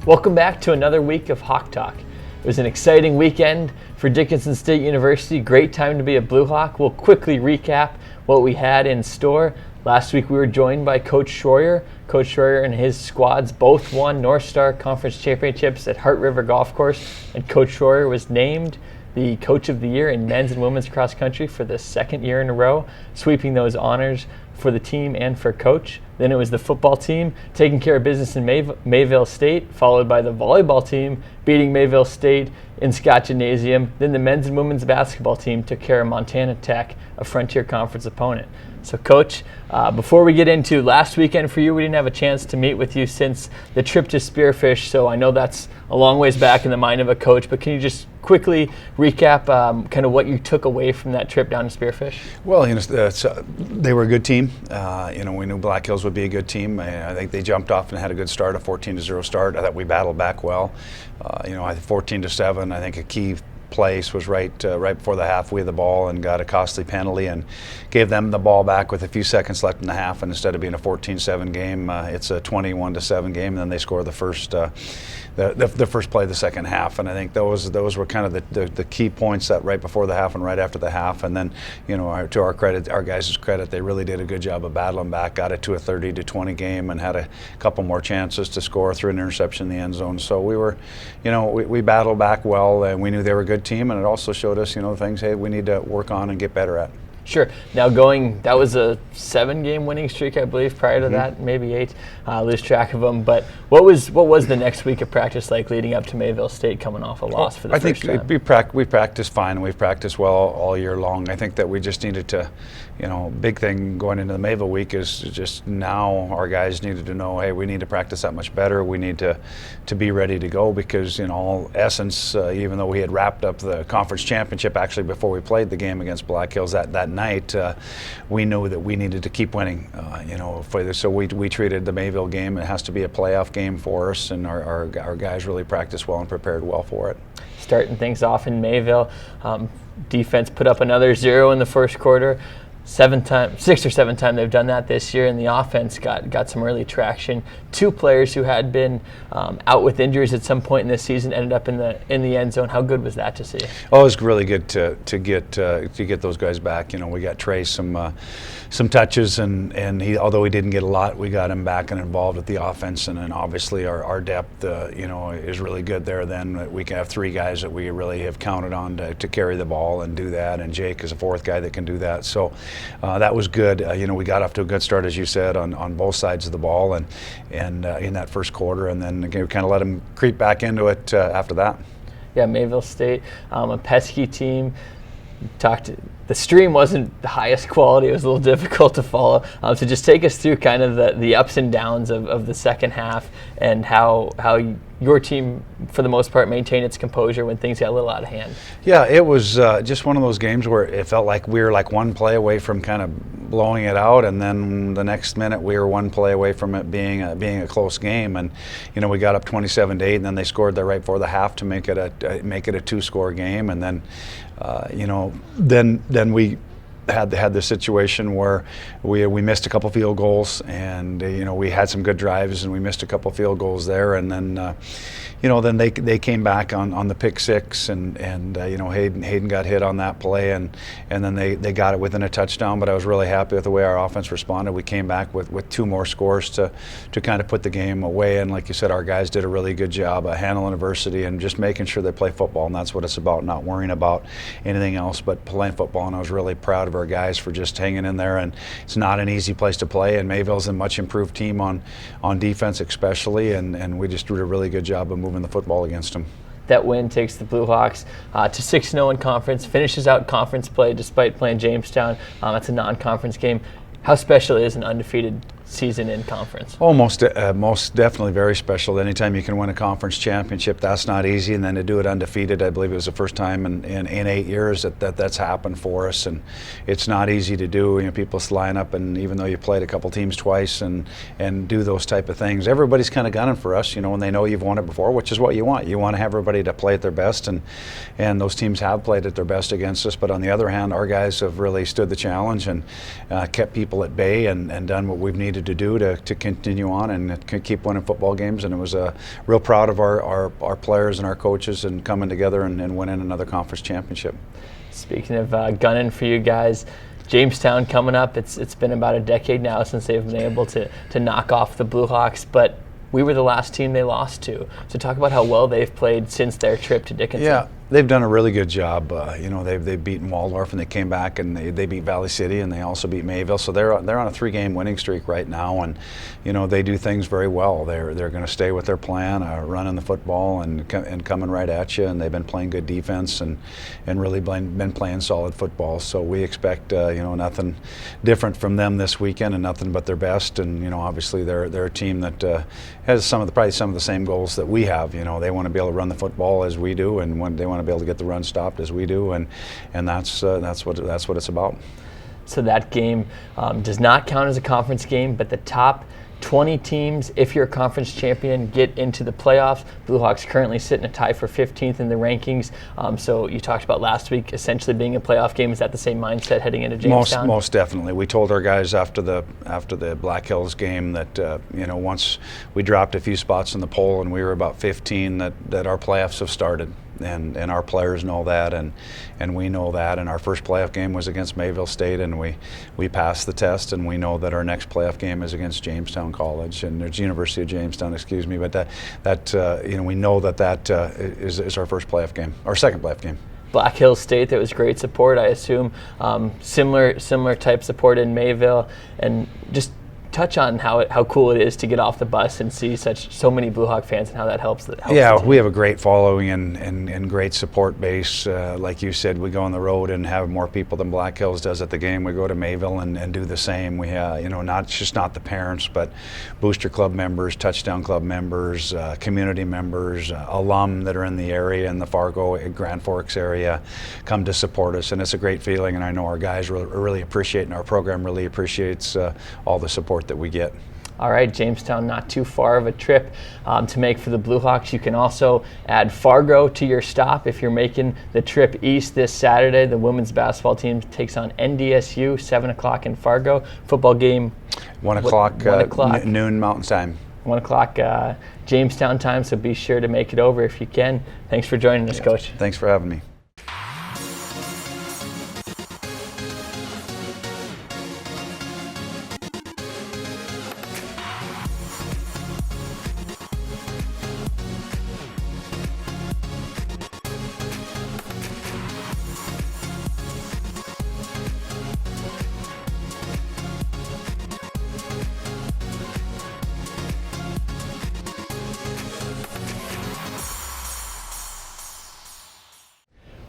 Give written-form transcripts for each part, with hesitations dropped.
Welcome back to another week of Hawk Talk. It was an exciting weekend for Dickinson State University. Great time to be a Blue Hawk. We'll quickly recap what we had in store. Last week we were joined by Coach Schroyer. Coach Schroyer and his squads both won North Star Conference Championships at Heart River Golf Course, and Coach Schroyer was named the Coach of the Year in men's and women's cross country for the second year in a row, sweeping those honors for the team and for Coach. Then it was the football team taking care of business in Mayville State, followed by the volleyball team beating Mayville State in Scott Gymnasium. Then the men's and women's basketball team took care of Montana Tech, a Frontier Conference opponent. So Coach, before we get into last weekend for you, we didn't have a chance to meet with you since the trip to Spearfish, so I know that's a long ways back in the mind of a coach, but can you just quickly recap kind of what you took away from that trip down to Spearfish? Well, they were a good team. We knew Black Hills would be a good team. I think they jumped off and had a good start, a 14-0 start. I thought we battled back well. I think 14-7. I think a key place was right before the half. We had the ball and got a costly penalty and gave them the ball back with a few seconds left in the half. And instead of being a 14-7 game, it's a 21-7 game. And then they score the first play of the second half. And I think those were kind of the key points that right before the half and right after the half. And then, to our credit, our guys' credit, they really did a good job of battling back, got it to a 30-20 game, and had a couple more chances to score through an interception in the end zone. So we were, we battled back well, and we knew they were a good team, and it also showed us, things, hey, we need to work on and get better at. Sure. Now that was a 7-game winning streak, I believe. Prior to that, maybe 8. Lose track of them. But what was the next week of practice like leading up to Mayville State coming off a loss for the first time? I think we practiced fine. We've practiced well all year long. I think that we just needed to, big thing going into the Mayville week is just now our guys needed to know, hey, we need to practice that much better. We need to be ready to go because in all essence, even though we had wrapped up the conference championship actually before we played the game against Black Hills that night, we knew that we needed to keep winning. So we treated the Mayville game. It has to be a playoff game for us, and our guys really practiced well and prepared well for it. Starting things off in Mayville, defense put up another 0 in the first quarter. 6 or 7 times they've done that this year, and the offense got some early traction. 2 players who had been out with injuries at some point in this season ended up in the end zone. How good was that to see? Oh, it was really good to get those guys back. We got Trey some touches, and he, although he didn't get a lot, we got him back and involved with the offense, and then obviously our depth is really good there. Then we can have 3 guys that we really have counted on to carry the ball and do that, and Jake is a 4th guy that can do that. So that was good. We got off to a good start, as you said, on both sides of the ball, and in that first quarter, and then again, we kind of let them creep back into it after that. Yeah, Mayville State, a pesky team. The stream wasn't the highest quality. It was a little difficult to follow. So just take us through kind of the ups and downs of the second half and how your team, for the most part, maintained its composure when things got a little out of hand. Yeah, it was just one of those games where it felt like we were like one play away from kind of blowing it out, and then the next minute we were one play away from it being a close game. And we got up 27-8, and then they scored there right before the half to make it a 2-score game. And then then we had this situation where we missed a couple field goals, and we had some good drives, and we missed a couple field goals there, and then then they came back on the pick 6, and Hayden got hit on that play, and then they got it within a touchdown. But I was really happy with the way our offense responded. We came back with 2 more scores to kind of put the game away, and like you said, our guys did a really good job of handling adversity and just making sure they play football, and that's what it's about, not worrying about anything else but playing football. And I was really proud of our guys for just hanging in there, and it's not an easy place to play, and Mayville's a much improved team on defense especially, and we just did a really good job of moving the football against them. That win takes the Blue Hawks to 6-0 in conference, finishes out conference play despite playing Jamestown. That's a non-conference game. How special is an undefeated season in conference? Oh, most definitely very special. Anytime you can win a conference championship, that's not easy, and then to do it undefeated, I believe it was the first time in 8 years that's happened for us, and it's not easy to do. People line up, and even though you played a couple teams twice and do those type of things, everybody's kind of gunning for us, when they know you've won it before, which is what you want. You want to have everybody to play at their best, and those teams have played at their best against us. But on the other hand, our guys have really stood the challenge and kept people at bay and done what we've needed needed to do to continue on and keep winning football games. And it was real proud of our players and our coaches and coming together and winning another conference championship. Speaking of gunning for you guys, Jamestown coming up. It's been about a decade now since they've been able to knock off the Blue Hawks, but we were the last team they lost to. So talk about how well they've played since their trip to Dickinson. Yeah, they've done a really good job. They've beaten Waldorf and they came back and they beat Valley City and they also beat Mayville. So they're on a 3-game winning streak right now, and they do things very well. They're going to stay with their plan, running the football and coming right at you. And they've been playing good defense and really been playing solid football. So we expect nothing different from them this weekend and nothing but their best. And obviously they're a team that has probably some of the same goals that we have. They want to be able to run the football as we do, and they want to be able to get the run stopped as we do, and that's what it's about. So that game does not count as a conference game, but the top 20 teams, if you're a conference champion, get into the playoffs. Blue Hawks currently sit in a tie for 15th in the rankings. So you talked about last week essentially being a playoff game. Is that the same mindset heading into Jamestown? Most definitely. We told our guys after the Black Hills game that once we dropped a few spots in the poll and we were about 15, that our playoffs have started. And our players know that, and we know that. And our first playoff game was against Mayville State, and we passed the test. And we know that our next playoff game is against Jamestown College, and it's University of Jamestown, excuse me. But we know that is our first playoff game, our second playoff game. Black Hills State, that was great support, I assume. Similar type support in Mayville, and just touch on how cool it is to get off the bus and see so many Blue Hawk fans and how that helps. Yeah, we have a great following and great support base. Like you said, we go on the road and have more people than Black Hills does at the game. We go to Mayville and do the same. We have, not the parents, but booster club members, touchdown club members, community members, alum that are in the area, in the Fargo, Grand Forks area, come to support us. And it's a great feeling, and I know our guys really appreciate, and our program really appreciates all the support that we get. All right, Jamestown, not too far of a trip to make for the Blue Hawks. You can also add Fargo to your stop if you're making the trip east this Saturday. The women's basketball team takes on NDSU, 7 o'clock in Fargo. Football game, 1 o'clock, noon Mountain Time. 1 o'clock Jamestown time, so be sure to make it over if you can. Thanks for joining us, Coach. Thanks for having me.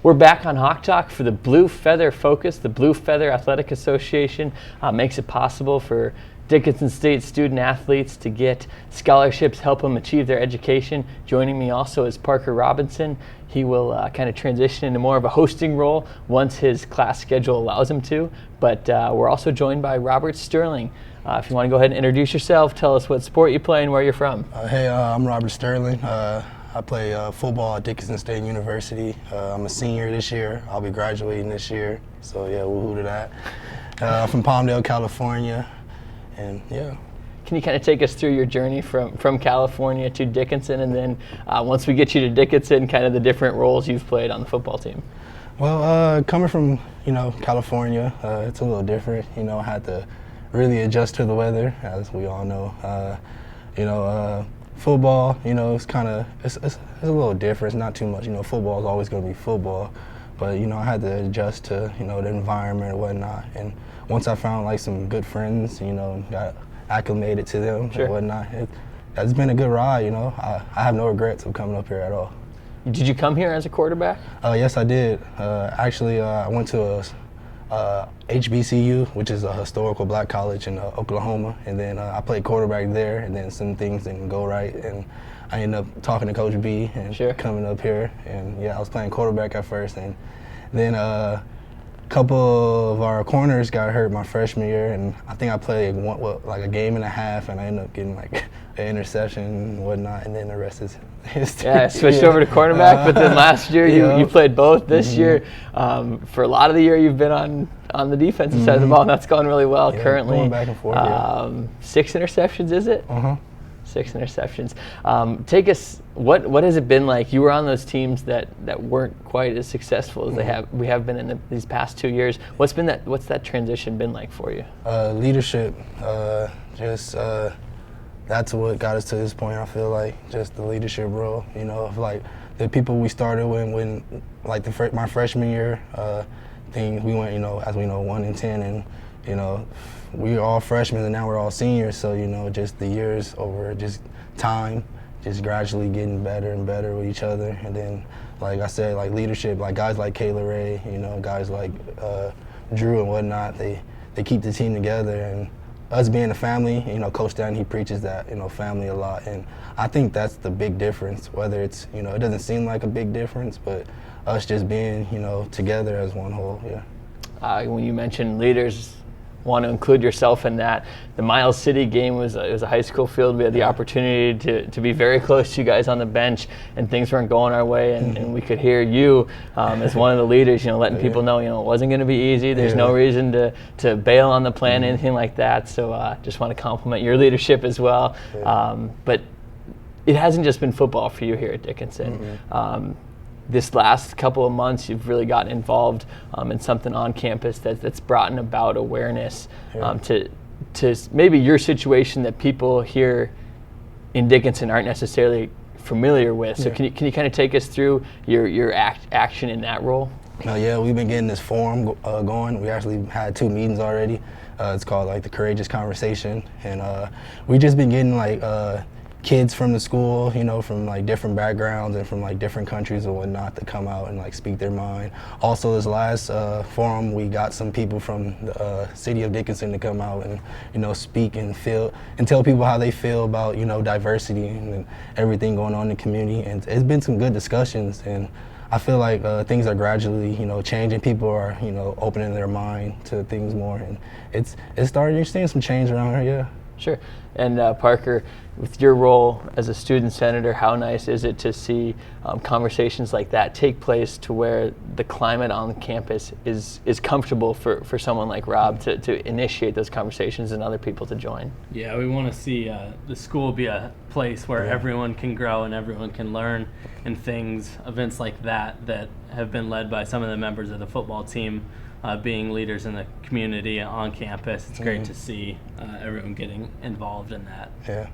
We're back on Hawk Talk for the Blue Feather Focus. The Blue Feather Athletic Association makes it possible for Dickinson State student athletes to get scholarships, help them achieve their education. Joining me also is Parker Robinson. He will kind of transition into more of a hosting role once his class schedule allows him to. But we're also joined by Robert Sterling. If you want to go ahead and introduce yourself, tell us what sport you play and where you're from. Hey, I'm Robert Sterling. I play football at Dickinson State University. I'm a senior this year. I'll be graduating this year. So yeah, woohoo to that. I'm from Palmdale, California, and yeah. Can you kind of take us through your journey from California to Dickinson, and then once we get you to Dickinson, kind of the different roles you've played on the football team? Well, coming from California, it's a little different. I had to really adjust to the weather, as we all know. Football, it's kind of it's a little different. It's not too much. Football is always going to be football, but I had to adjust to the environment and whatnot. And once I found like some good friends, got acclimated to them and whatnot, it's been a good ride. I have no regrets of coming up here at all. Did you come here as a quarterback? Yes, I did. Actually, I went to a HBCU, which is a historical black college in Oklahoma, and then I played quarterback there, and then some things didn't go right, and I ended up talking to Coach B and coming up here, and yeah, I was playing quarterback at first, and then a couple of our corners got hurt my freshman year, and I think I played like a game and a half, and I ended up getting like an interception and whatnot, and then the rest is history. Yeah, I switched over to cornerback, but then last year you played both. This year, for a lot of the year, you've been on the defensive side of the ball, and that's going really well currently. Going back and forth. 6 interceptions, is it? 6 interceptions. Take us. What has it been like? You were on those teams that weren't quite as successful as we have been in these past 2 years. What's that transition been like for you? Leadership. That's what got us to this point. I feel like just the leadership role. You know, of like the people we started when like my freshman year. We went, you know, as we know, 1-10, and you know, we were all freshmen and now we're all seniors. So you know, just the years over, just time, just gradually getting better and better with each other. And then, like I said, like leadership, like guys like Kayla Ray, you know, guys like Drew and whatnot. They keep the team together. And us being a family, you know, Coach Stanton, he preaches that, you know, family a lot. And I think that's the big difference, whether it's, you know, it doesn't seem like a big difference, but us just being, you know, together as one whole, yeah. When you mentioned leaders, want to include yourself in that. The Miles City game was a high school field. We had the opportunity to be very close to you guys on the bench, and things weren't going our way, and we could hear you as one of the leaders, you know, letting people know, you know, it wasn't going to be easy. There's no reason to bail on the plan, anything like that. So just want to compliment your leadership as well. But it hasn't just been football for you here at Dickinson. This last couple of months, you've really gotten involved in something on campus that's brought about awareness to maybe your situation that people here in Dickinson aren't necessarily familiar with. So can you kind of take us through your action in that role? Yeah, we've been getting this forum going. We actually had 2 meetings already. It's called like the Courageous Conversation, and we just been getting like kids from the school, you know, from like different backgrounds and from like different countries and whatnot to come out and like speak their mind. Also, this last forum, we got some people from the city of Dickinson to come out and, you know, speak and tell people how they feel about, you know, diversity and everything going on in the community. And it's been some good discussions, and I feel like things are gradually, you know, changing. People are, you know, opening their mind to things more, and it's starting. You're seeing some change around here, yeah. Sure. And Parker, with your role as a student senator, how nice is it to see conversations like that take place to where the climate on campus is comfortable for someone like Rob to initiate those conversations and other people to join? Yeah, we want to see the school be a place where everyone can grow and everyone can learn, and events like that have been led by some of the members of the football team being leaders in the community on campus. It's great to see everyone getting involved in that. Yeah.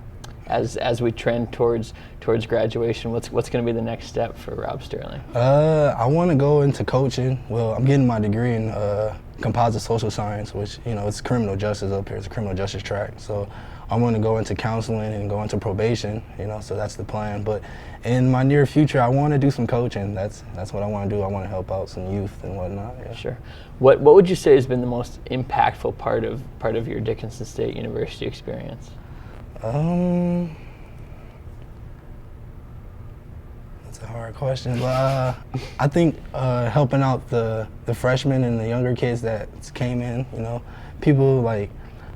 As we trend towards graduation, what's going to be the next step for Rob Sterling? I want to go into coaching. Well, I'm getting my degree in composite social science, which, you know, it's criminal justice up here. It's a criminal justice track. So I want to go into counseling and go into probation, you know, so that's the plan. But in my near future, I want to do some coaching. That's what I want to do. I want to help out some youth and whatnot. Yeah. Sure. What would you say has been the most impactful part of your Dickinson State University experience? That's a hard question, but I think helping out the freshmen and the younger kids that came in, you know, people like,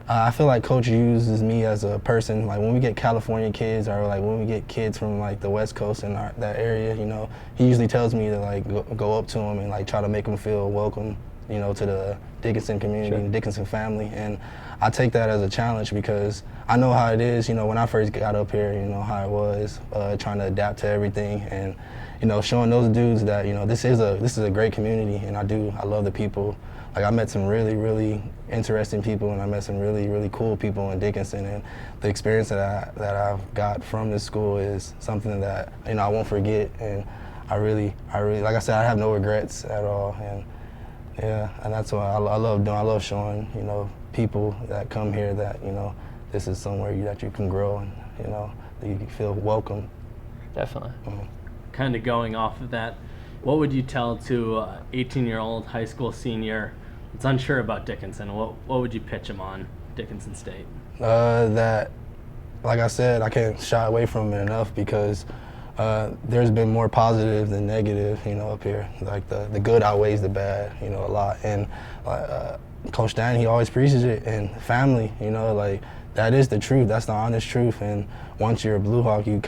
I feel like Coach uses me as a person. Like when we get California kids, or like when we get kids from like the West Coast and that area, you know, he usually tells me to like go up to them and like try to make them feel welcome, you know, to the Dickinson community and Dickinson family. And I take that as a challenge because I know how it is, you know, when I first got up here, you know, how it was trying to adapt to everything, and, you know, showing those dudes that, you know, this is a great community, and I love the people. Like I met some really, really interesting people, and I met some really, really cool people in Dickinson, and the experience that I've got from this school is something that, you know, I won't forget, and I really, like I said, I have no regrets at all, and yeah, and that's what I love doing. I love showing, you know, people that come here that, you know, this is somewhere that you can grow, and, you know, that you can feel welcome. Definitely. Kind of going off of that, what would you tell to an 18-year-old high school senior that's unsure about Dickinson? What would you pitch him on Dickinson State? That, like I said, I can't shy away from it enough because there's been more positive than negative, up here. Like the good outweighs the bad, a lot. And Coach Stanton, he always preaches it. And family, like that is the truth. That's the honest truth. And once you're a Blue Hawk, you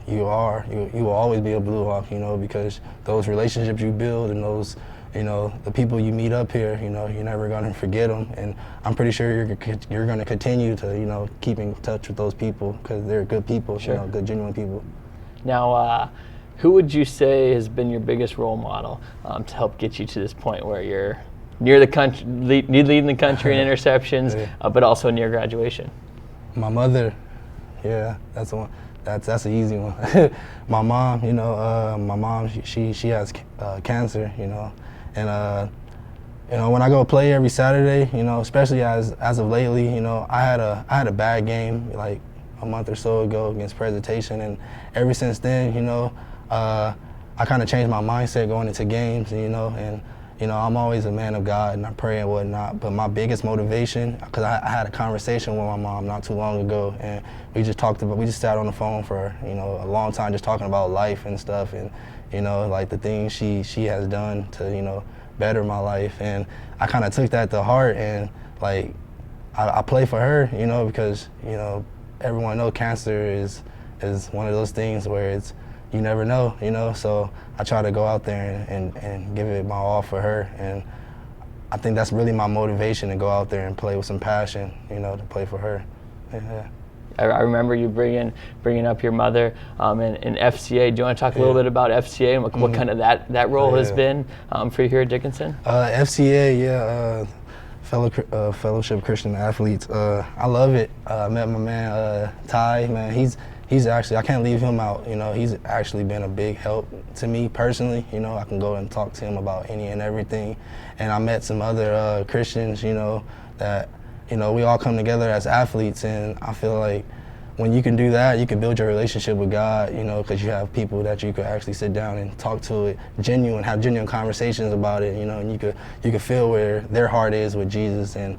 will always be a Blue Hawk, because those relationships you build and those, the people you meet up here, you're never going to forget them. And I'm pretty sure you're going to continue to, keep in touch with those people because they're good people, Sure. Good, genuine people. Now, who would you say has been your biggest role model to help get you to this point where you're near the country, leading the country in interceptions, but also near graduation? My mother, yeah, that's the one. That's an easy one. My mom, my mom, she has cancer, and when I go play every Saturday, especially as of lately, I had a bad game like a month or so ago against Presentation, and ever since then, I kind of changed my mindset going into games, and I'm always a man of God and I pray and whatnot, but my biggest motivation, because I had a conversation with my mom not too long ago, and we just sat on the phone for, a long time just talking about life and stuff, and, like the things she has done to, better my life, and I kind of took that to heart, and like, I play for her, because, everyone knows cancer is one of those things where it's, you never know, so I try to go out there and give it my all for her, and I think that's really my motivation, to go out there and play with some passion, to play for her. Yeah. I remember you bringing up your mother in FCA. Do you want to talk a little bit about FCA and what kind of that role has been for you here at Dickinson? FCA, Fellowship Christian Athletes. I love it. I met my man Ty. Man, he's actually, I can't leave him out. He's actually been a big help to me personally. I can go and talk to him about any and everything. And I met some other Christians, that we all come together as athletes, and I feel like when you can do that, you can build your relationship with God, because you have people that you could actually sit down and talk to it, have genuine conversations about it, and you could feel where their heart is with Jesus, and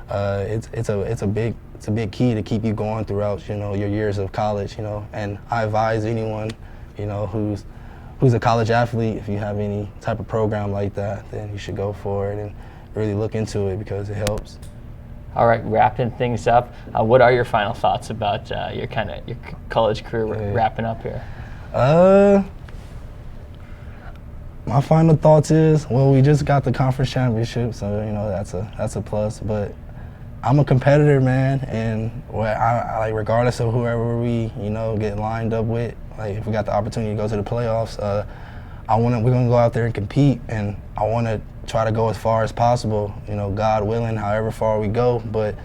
it's a big key to keep you going throughout, your years of college, and I advise anyone, who's a college athlete, if you have any type of program like that, then you should go for it and really look into it because it helps. All right, wrapping things up, what are your final thoughts about your college career wrapping up here? My final thoughts is, well, we just got the conference championship, so that's a plus. But I'm a competitor, man, and I like, regardless of whoever we get lined up with, like if we got the opportunity to go to the playoffs, we're gonna go out there and compete, and I want to try to go as far as possible, God willing, however far we go, but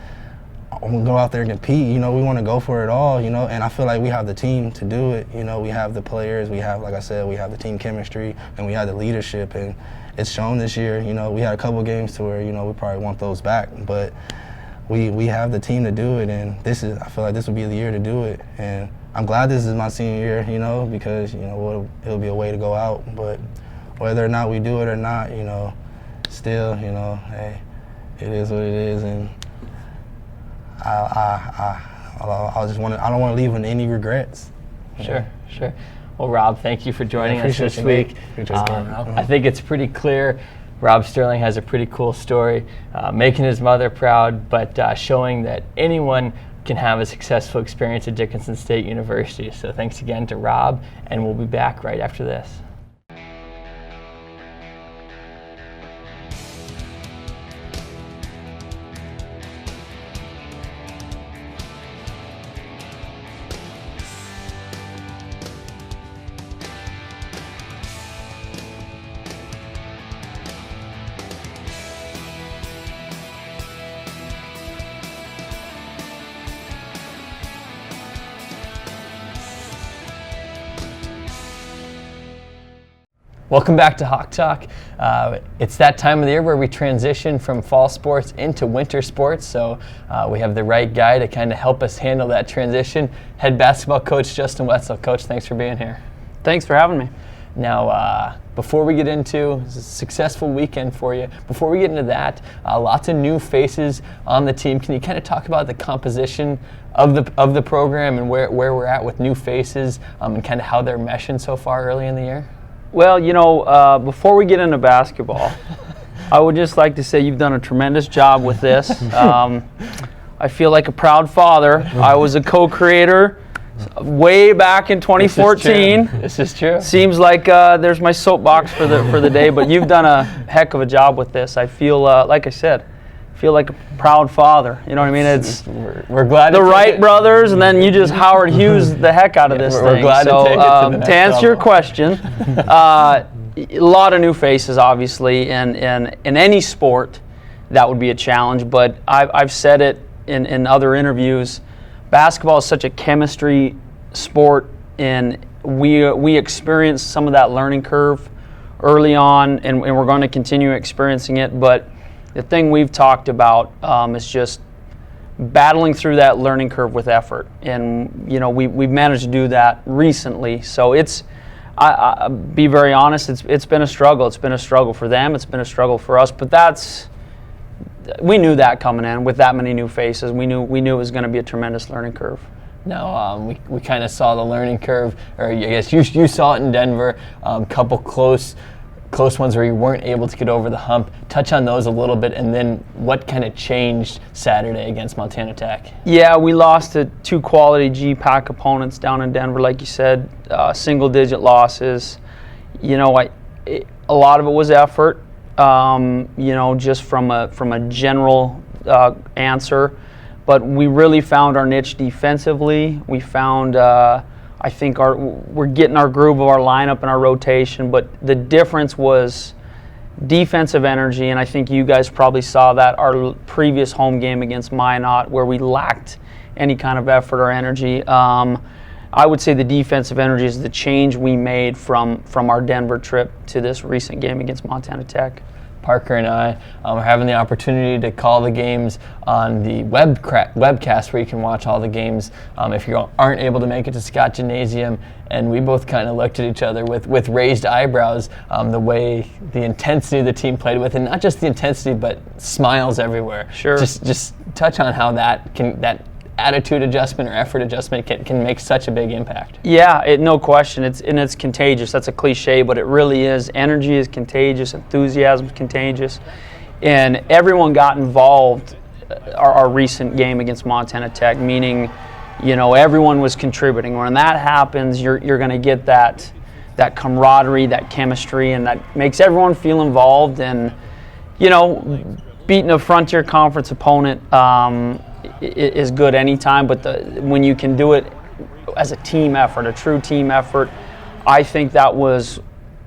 I want to go out there and compete, we want to go for it all, and I feel like we have the team to do it, we have the players, we have, like I said, we have the team chemistry, and we have the leadership, and it's shown this year, we had a couple games to where, we probably want those back, but we have the team to do it, and I feel like this would be the year to do it, and I'm glad this is my senior year, because, it'll be a way to go out, but whether or not we do it or not, still, hey, it is what it is, and I don't want to leave with any regrets. Sure. Well, Rob, thank you for joining us this week. I think it's pretty clear Rob Sterling has a pretty cool story, making his mother proud, but showing that anyone can have a successful experience at Dickinson State University. So thanks again to Rob, and we'll be back right after this. Welcome back to Hawk Talk. It's that time of the year where we transition from fall sports into winter sports, so we have the right guy to kind of help us handle that transition. Head basketball coach Justin Wetzel. Coach, thanks for being here. Thanks for having me. Now, before we get into a successful weekend for you, before we get into that, lots of new faces on the team. Can you kind of talk about the composition of the program and where we're at with new faces and kind of how they're meshing so far early in the year? Well, before we get into basketball, I would just like to say you've done a tremendous job with this. I feel like a proud father. I was a co-creator way back in 2014. This is true. Seems like there's my soapbox for the day, but you've done a heck of a job with this. I feel, like I said, like a proud father. You know what I mean? It's we're glad the Wright brothers, and then you just Howard Hughes the heck out of this we're thing. Glad to take it to the next to answer level. your question, a lot of new faces, obviously, and in any sport, that would be a challenge. But I've said it in other interviews. Basketball is such a chemistry sport, and we experienced some of that learning curve early on, and we're going to continue experiencing it. But the thing we've talked about is just battling through that learning curve with effort, and we've managed to do that recently. So I be very honest, it's been a struggle. It's been a struggle for them. It's been a struggle for us. But we knew that coming in with that many new faces. We knew it was going to be a tremendous learning curve. No, we kind of saw the learning curve, or I guess you saw it in Denver. Couple close ones where you weren't able to get over the hump. Touch on those a little bit, and then what kind of changed Saturday against Montana Tech? Yeah, we lost to 2 quality GPAC opponents down in Denver, like you said, single-digit losses. A lot of it was effort. Just from a general answer, but we really found our niche defensively. We found, I think we're getting our groove of our lineup and our rotation, but the difference was defensive energy, and I think you guys probably saw that our previous home game against Minot, where we lacked any kind of effort or energy. I would say the defensive energy is the change we made from our Denver trip to this recent game against Montana Tech. Parker and I are having the opportunity to call the games on the webcast where you can watch all the games if you aren't able to make it to Scott Gymnasium. And we both kind of looked at each other with raised eyebrows, the intensity the team played with, and not just the intensity, but smiles everywhere. Sure. Just touch on how that attitude adjustment or effort adjustment can make such a big impact. Yeah, no question. It's contagious. That's a cliche, but it really is. Energy is contagious. Enthusiasm is contagious. And everyone got involved our recent game against Montana Tech, meaning, everyone was contributing. When that happens, you're going to get that camaraderie, that chemistry, and that makes everyone feel involved. And, beating a Frontier Conference opponent is good anytime, but when you can do it as a team effort, a true team effort, I think that was,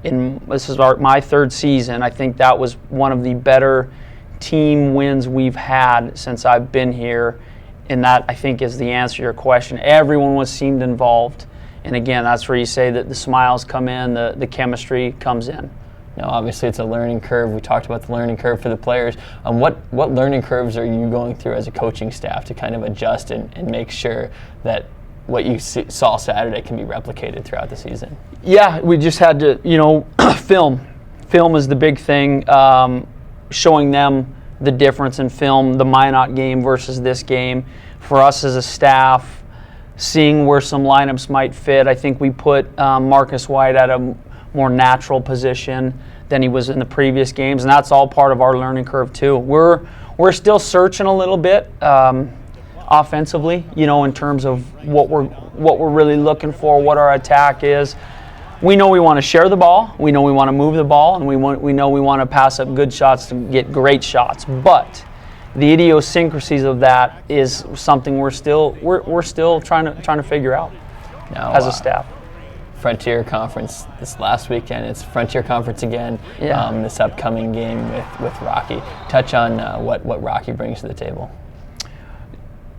this is my 3rd season, I think that was one of the better team wins we've had since I've been here, and that, I think, is the answer to your question. Everyone seemed involved, and again, that's where you say that the smiles come in, the chemistry comes in. Now, obviously, it's a learning curve. We talked about the learning curve for the players. What learning curves are you going through as a coaching staff to kind of adjust and make sure that what you saw Saturday can be replicated throughout the season? Yeah, we just had to, film. Film is the big thing, showing them the difference in film, the Minot game versus this game. For us as a staff, seeing where some lineups might fit. I think we put Marcus White at a more natural position than he was in the previous games, and that's all part of our learning curve too. We're still searching a little bit offensively, in terms of what we're really looking for, what our attack is. We know we want to share the ball, we know we want to move the ball, and we know we want to pass up good shots to get great shots. But the idiosyncrasies of that is something we're still trying to figure out now, as a staff. Frontier Conference this last weekend. It's Frontier Conference again. Yeah. This upcoming game with Rocky. Touch on what Rocky brings to the table.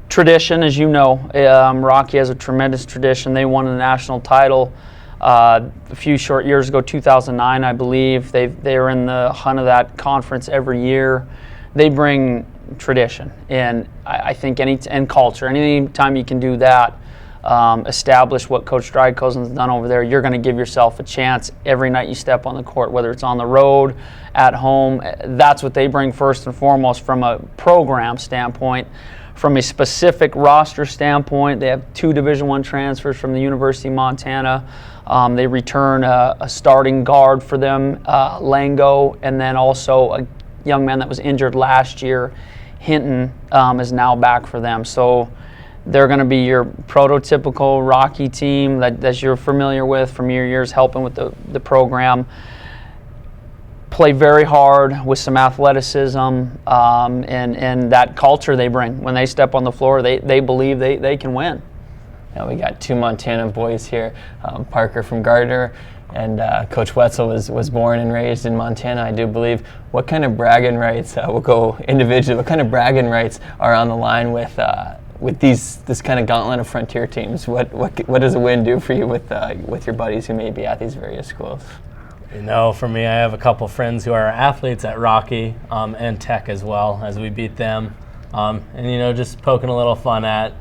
Tradition, as you know, Rocky has a tremendous tradition. They won the national title a few short years ago, 2009, I believe. They are in the hunt of that conference every year. They bring tradition, and I think and culture. Anytime you can do that, establish what Coach Drykosen's done over there, you're going to give yourself a chance every night you step on the court, whether it's on the road, at home. That's what they bring first and foremost from a program standpoint. From a specific roster standpoint, they have 2 Division I transfers from the University of Montana. They return a starting guard for them, Lango, and then also a young man that was injured last year, Hinton, is now back for them. So they're going to be your prototypical Rocky team that you're familiar with from your years helping with the program. Play very hard with some athleticism and that culture they bring. When they step on the floor, they believe they can win. Now we got 2 Montana boys here, Parker from Gardner, and Coach Wetzel was born and raised in Montana, I do believe. What kind of bragging rights, we'll go individually, what kind of bragging rights are on the line with this kind of gauntlet of frontier teams? What does a win do for you with your buddies who may be at these various schools? You know, for me, I have a couple friends who are athletes at Rocky and Tech as well, as we beat them. And, you know, just poking a little fun at.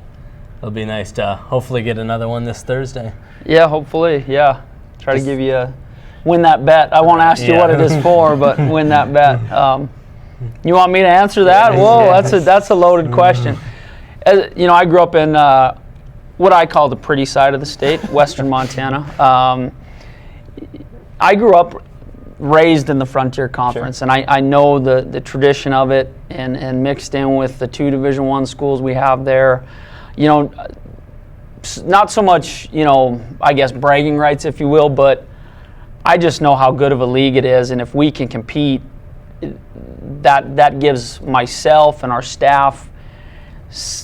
It'll be nice to hopefully get another one this Thursday. Yeah, hopefully, yeah. Try to give you win that bet. I won't ask you what it is for, but win that bet. You want me to answer that? Whoa, that's a loaded question. You know, I grew up in what I call the pretty side of the state, western Montana. I grew up raised in the Frontier Conference, Sure. and I know the tradition of it, and mixed in with the 2 Division I schools we have there. You know, not so much, you know, I guess bragging rights, if you will, but I just know how good of a league it is, and if we can compete, that gives myself and our staff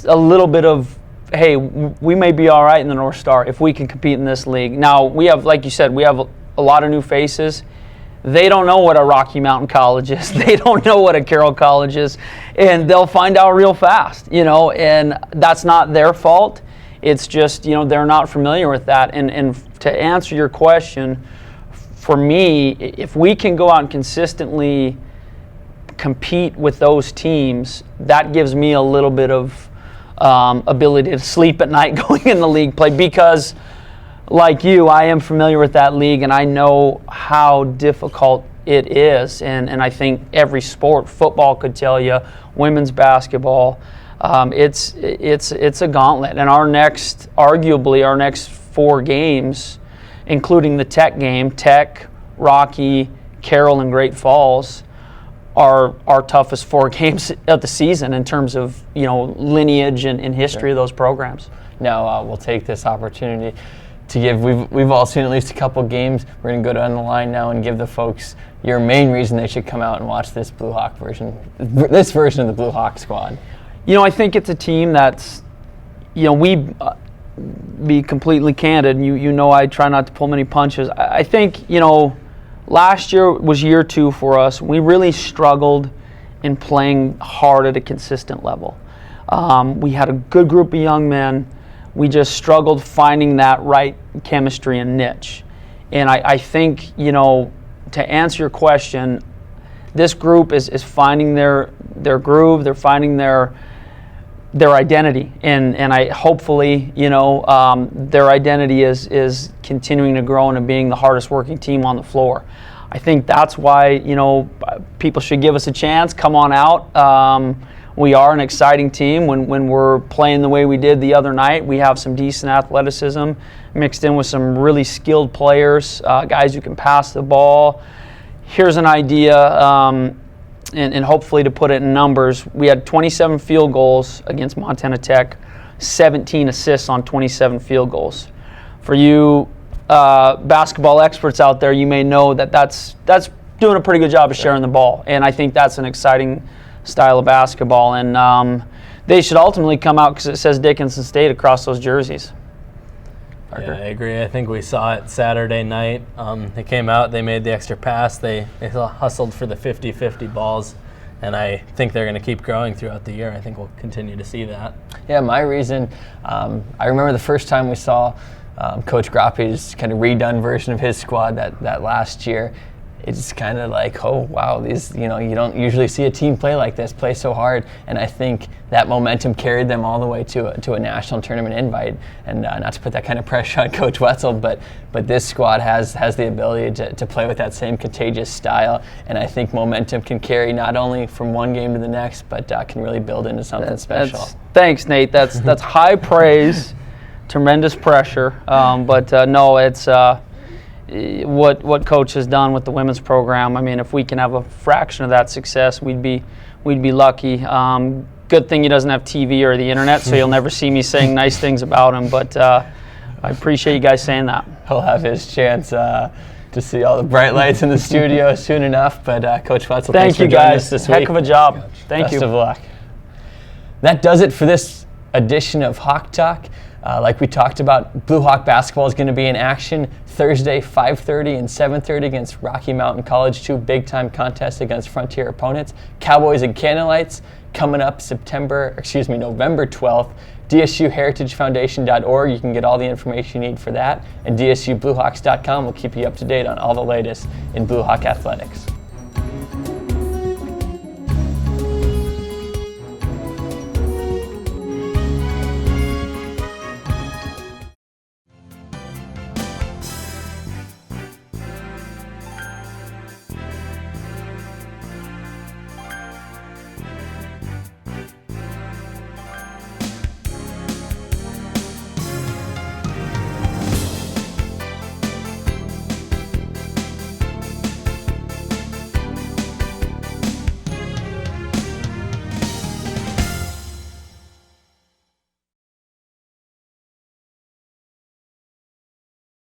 a little bit of, hey, we may be all right in the North Star if we can compete in this league. Now, we have, like you said, we have a lot of new faces. They don't know what a Rocky Mountain College is. They don't know what a Carroll College is, and they'll find out real fast, you know, and that's not their fault. It's just, you know, they're not familiar with that. And to answer your question, for me, if we can go out and consistently compete with those teams, that gives me a little bit of ability to sleep at night going in the league play, because like you, I am familiar with that league, and I know how difficult it is. And I think every sport, football could tell you, women's basketball, it's a gauntlet. And arguably our next 4 games, including the Tech game, Tech, Rocky, Carroll, and Great Falls, are our toughest 4 games of the season in terms of, you know, lineage and history of those programs. Now we'll take this opportunity to give, we've all seen at least a couple games. We're going to go down the line now and give the folks your main reason they should come out and watch this Blue Hawk version, this version of the Blue Hawk squad. You know, I think it's a team that's, you know, we be completely candid, and you know I try not to pull many punches. I think, you know, last year was year 2 for us. We really struggled in playing hard at a consistent level. We had a good group of young men. We just struggled finding that right chemistry and niche. And I think, you know, to answer your question, this group is finding their groove. They're finding their identity, and I hopefully, you know, their identity is continuing to grow into being the hardest working team on the floor. I think that's why, you know, people should give us a chance. Come on out. We are an exciting team when we're playing the way we did the other night. We have some decent athleticism mixed in with some really skilled players, guys who can pass the ball. Here's an idea, and hopefully to put it in numbers, we had 27 field goals against Montana Tech, 17 assists on 27 field goals. For you basketball experts out there, you may know that's doing a pretty good job of sharing the ball, and I think that's an exciting style of basketball, and they should ultimately come out because it says Dickinson State across those jerseys. Yeah, I agree. I think we saw it Saturday night. They came out, they made the extra pass, they hustled for the 50-50 balls, and I think they're going to keep growing throughout the year. I think we'll continue to see that. Yeah, my reason, I remember the first time we saw Coach Grappy's kind of redone version of his squad that last year. it's kind of like, oh wow, these, you don't usually see a team play like this, play so hard, and I think that momentum carried them all the way to a national tournament invite. And not to put that kind of pressure on Coach Wetzel, but this squad has the ability to play with that same contagious style, and I think momentum can carry not only from one game to the next, but can really build into something special. Thanks, Nate. That's high praise, tremendous pressure, but no, it's what Coach has done with the women's program. I mean, if we can have a fraction of that success, we'd be lucky. Good thing he doesn't have TV or the internet, so you'll never see me saying nice things about him. But I appreciate you guys saying that. He'll have his chance to see all the bright lights in the studio soon enough. But Coach Wetzel, thanks for joining us this week. Heck of a job. Thank you. Best of luck. That does it for this edition of Hawk Talk. Like we talked about, Blue Hawk basketball is going to be in action Thursday, 5:30 and 7:30 against Rocky Mountain College, 2 big-time contests against Frontier opponents. Cowboys and Candlelights coming up November 12th. DSUHeritageFoundation.org. You can get all the information you need for that. And DSUBlueHawks.com will keep you up to date on all the latest in Blue Hawk athletics.